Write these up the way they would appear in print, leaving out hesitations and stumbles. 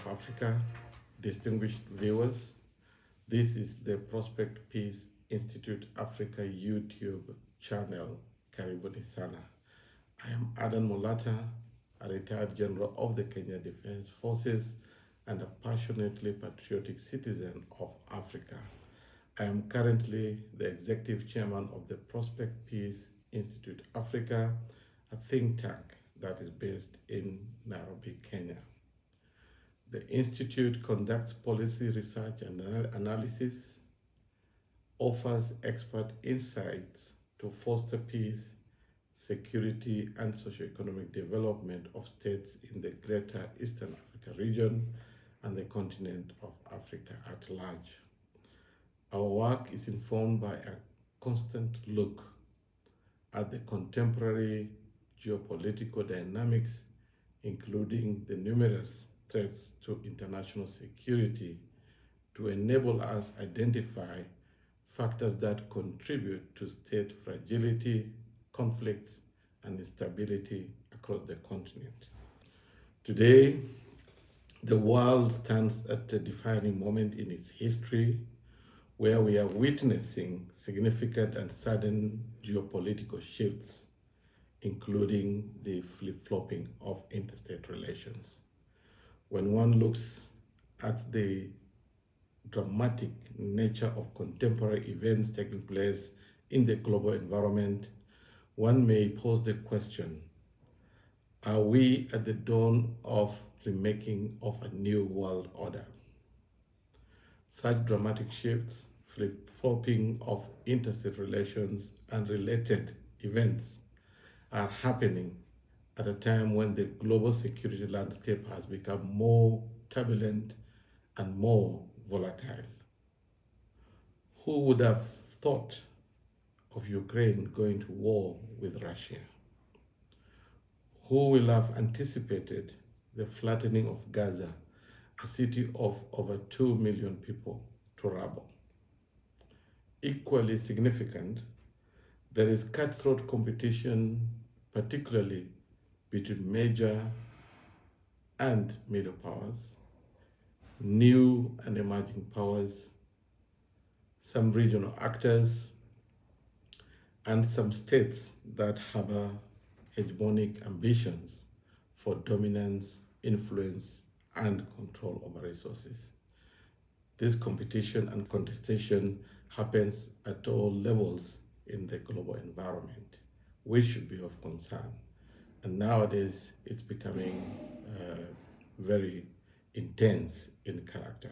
of Africa, distinguished viewers. This is the Prospect Peace Institute Africa YouTube channel. Karibuni sana. I am Adan Mulata, a retired general of the Kenya Defense Forces and a passionately patriotic citizen of Africa. I am currently the executive chairman of the Prospect Peace Institute Africa, a think tank that is based in Nairobi, Kenya. The Institute conducts policy research and analysis, offers expert insights to foster peace, security, and socio-economic development of states in the greater Eastern Africa region and the continent of Africa at large. Our work is informed by a constant look at the contemporary geopolitical dynamics, including the numerous threats to international security, to enable us identify factors that contribute to state fragility, conflicts, and instability across the continent. Today, the world stands at a defining moment in its history where we are witnessing significant and sudden geopolitical shifts, including the flip-flopping of interstate relations. When one looks at the dramatic nature of contemporary events taking place in the global environment, one may pose the question, are we at the dawn of remaking of a new world order? Such dramatic shifts, flip-flopping of interstate relations and related events are happening at a time when the global security landscape has become more turbulent and more volatile. Who would have thought of Ukraine going to war with Russia? Who will have anticipated the flattening of Gaza, a city of over 2 million people, to rubble? Equally significant, there is cutthroat competition, particularly between major and middle powers, new and emerging powers, some regional actors, and some states that harbor hegemonic ambitions for dominance, influence, and control over resources. This competition and contestation happens at all levels in the global environment, which should be of concern. And nowadays, it's becoming very intense in character.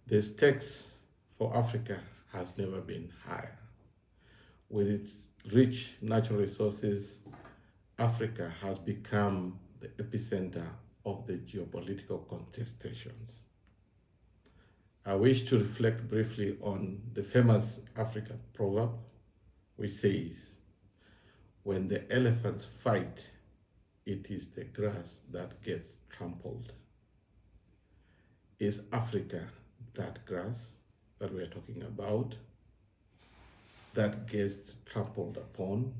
The stakes for Africa has never been higher. With its rich natural resources, Africa has become the epicenter of the geopolitical contestations. I wish to reflect briefly on the famous African proverb, which says, when the elephants fight, it is the grass that gets trampled. Is Africa that grass that we're talking about that gets trampled upon?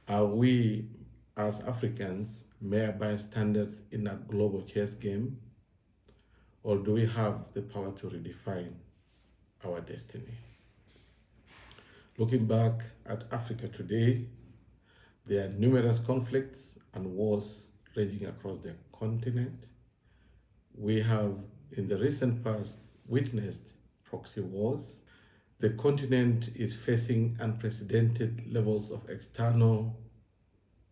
Are we as Africans mere bystanders in a global chess game? Or do we have the power to redefine our destiny? Looking back at Africa today, there are numerous conflicts and wars raging across the continent. We have, in the recent past, witnessed proxy wars. The continent is facing unprecedented levels of external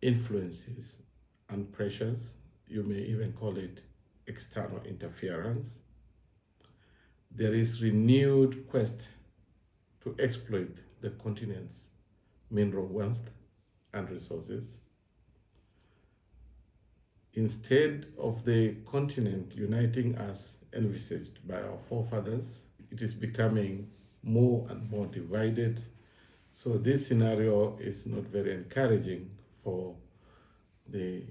influences and pressures. You may even call it external interference. There is renewed quest to exploit the continent's mineral wealth and resources. Instead of the continent uniting as envisaged by our forefathers, it is becoming more and more divided. So this scenario is not very encouraging for the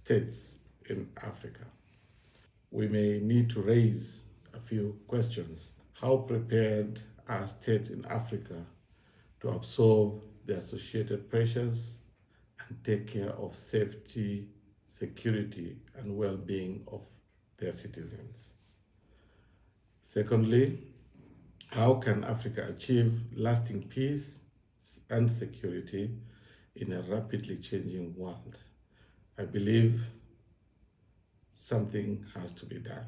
states in Africa. We may need to raise a few questions. How prepared are states in Africa to absorb the associated pressures and take care of safety, security, and well-being of their citizens. Secondly, how can Africa achieve lasting peace and security in a rapidly changing world? I believe something has to be done,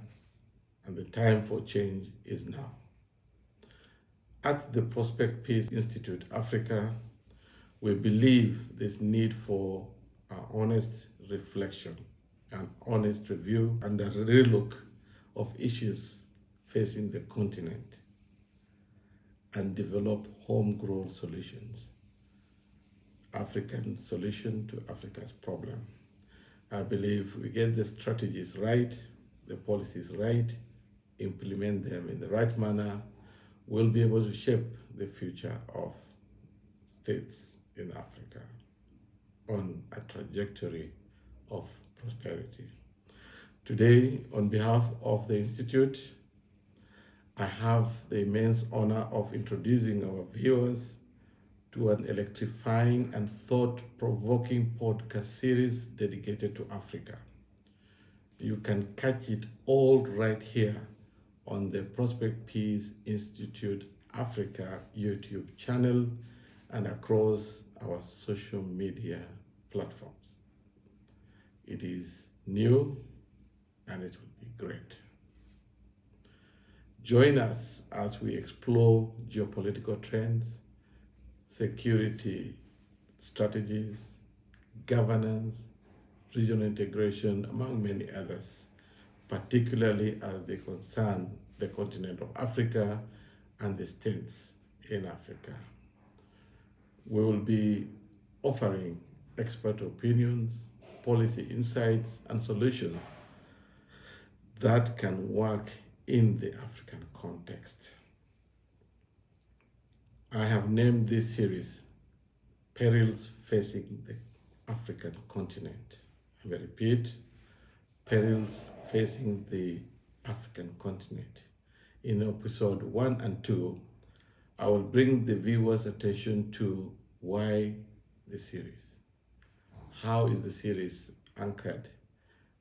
and the time for change is now. At the Prospect Peace Institute Africa, we believe this need for an honest reflection, an honest review, and a relook of issues facing the continent, and develop homegrown solutions. African solution to Africa's problem. I believe we get the strategies right, the policies right, implement them in the right manner, we'll be able to shape the future of states in Africa on a trajectory of prosperity. Today, on behalf of the Institute, I have the immense honor of introducing our viewers to an electrifying and thought-provoking podcast series dedicated to Africa. You can catch it all right here on the Prospect Peace Institute Africa YouTube channel and across our social media platforms. It is new and it will be great. Join us as we explore geopolitical trends, security strategies, governance, regional integration, among many others, particularly as they concern the continent of Africa and the states in Africa. We will be offering expert opinions, policy insights, and solutions that can work in the African context. I have named this series Perils Facing the African Continent. I repeat, Perils Facing the African Continent. In episode 1 and 2, I will bring the viewers' attention to why the series. How is the series anchored,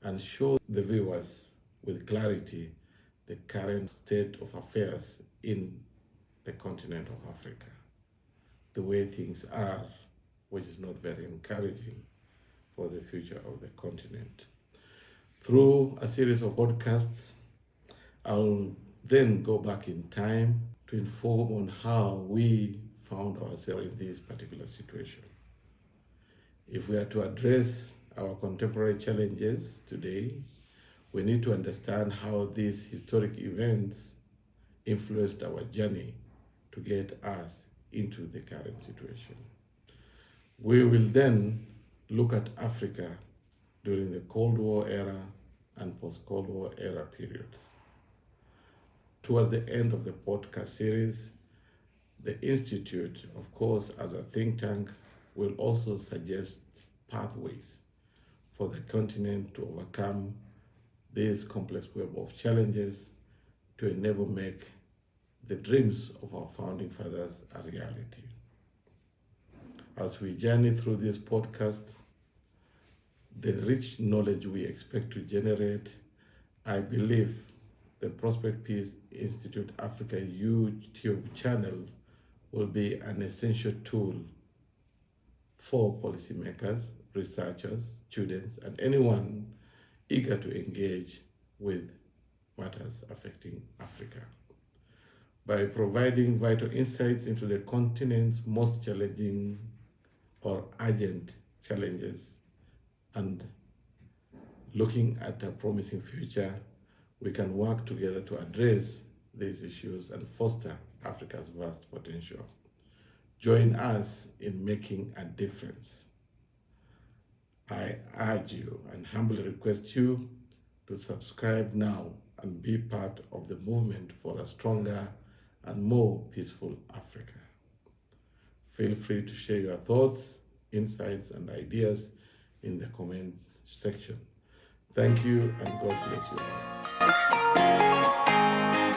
and show the viewers with clarity the current state of affairs in the continent of Africa, the way things are, which is not very encouraging for the future of the continent. Through a series of podcasts, I'll then go back in time to inform on how we found ourselves in this particular situation. If we are to address our contemporary challenges today, we need to understand how these historic events influenced our journey to get us into the current situation. We will then look at Africa during the Cold War era and post-Cold War era periods. Towards the end of the podcast series, the Institute, of course, as a think tank, will also suggest pathways for the continent to overcome this complex web of challenges to enable make the dreams of our founding fathers a reality. As we journey through these podcasts, the rich knowledge we expect to generate, I believe the Prospect Peace Institute Africa YouTube channel will be an essential tool for policymakers, researchers, students, and anyone eager to engage with matters affecting Africa. By providing vital insights into the continent's most challenging or urgent challenges and looking at a promising future, we can work together to address these issues and foster Africa's vast potential. Join us in making a difference. I urge you and humbly request you to subscribe now and be part of the movement for a stronger and more peaceful Africa. Feel free to share your thoughts, insights, and ideas in the comments section. Thank you, and God bless you all.